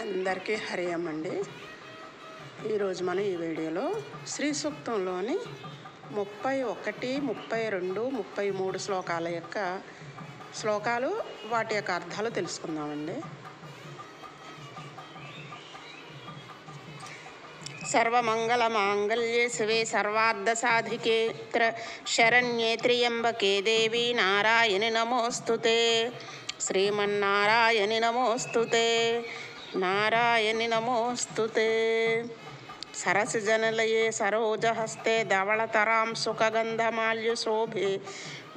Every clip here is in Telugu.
అందరికీ హరి ఓం అండి. ఈరోజు మనం ఈ వీడియోలో శ్రీ సూక్తంలోని 31, 32, 33 శ్లోకాలు వాటి యొక్క అర్థాలు తెలుసుకుందామండి. సర్వమంగళ మాంగళ్యే శివే సర్వార్థ సాధికే శరణ్యే త్ర్యంబకే దేవి నారాయణి నమోస్తుతే. శ్రీమన్నారాయణి నమోస్తుతే, నారాయణి నమోస్తుతే. సరసిజనలయే సరోజహస్తే ధవళతరాం సుఖగంధమాల్యశోభే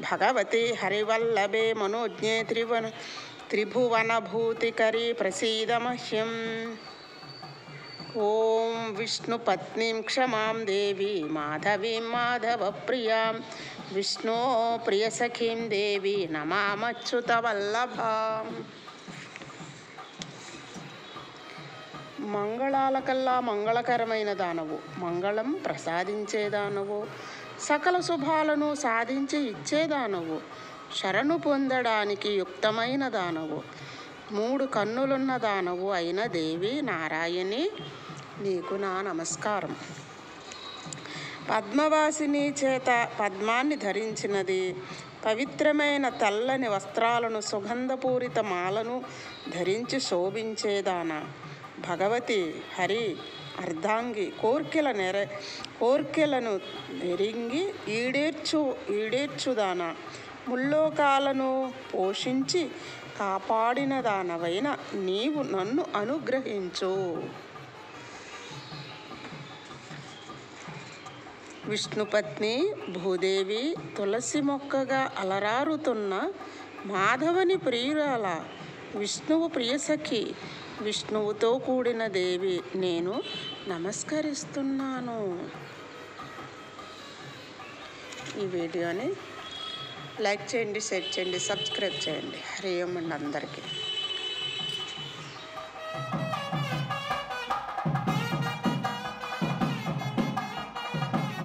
భగవతి హరివల్లభే మనోజ్ఞే త్రిభువనభూతికరీ ప్రసీద మహ్యం. ఓం విష్ణుపత్నీం క్షమాం దేవి మాధవీం మాధవప్రియాం విష్ణో ప్రియసఖీం దేవి నమామచ్యుతవల్లభాం. మంగళాలకల్లా మంగళకరమైన దానవు, మంగళం ప్రసాదించేదానవు, సకల శుభాలను సాధించి ఇచ్చేదానవు, శరణు పొందడానికి యుక్తమైన దానవు, 3 కన్నులున్న దానవు అయిన దేవి నారాయణి, నీకు నా నమస్కారం. పద్మవాసిని చేత పద్మాన్ని ధరించినది, పవిత్రమైన తెల్లని వస్త్రాలను సుగంధపూరిత మాలను ధరించి శోభించేదాన భగవతి హరి అర్ధాంగి, కోర్కెలను నెరింగి ఈడేర్చుదాన, ముల్లోకాలను పోషించి కాపాడిన దానవైన నీవు నన్ను అనుగ్రహించు. విష్ణుపత్ని భూదేవి తులసి మొక్కగా అలరారుతున్న మాధవని ప్రియురాల, విష్ణువు ప్రియసఖి, విష్ణువుతో కూడిన దేవి, నేను నమస్కరిస్తున్నాను. ఈ వీడియోని లైక్ చేయండి, షేర్ చేయండి, సబ్స్క్రైబ్ చేయండి. హరి ఓం అండి అందరికీ.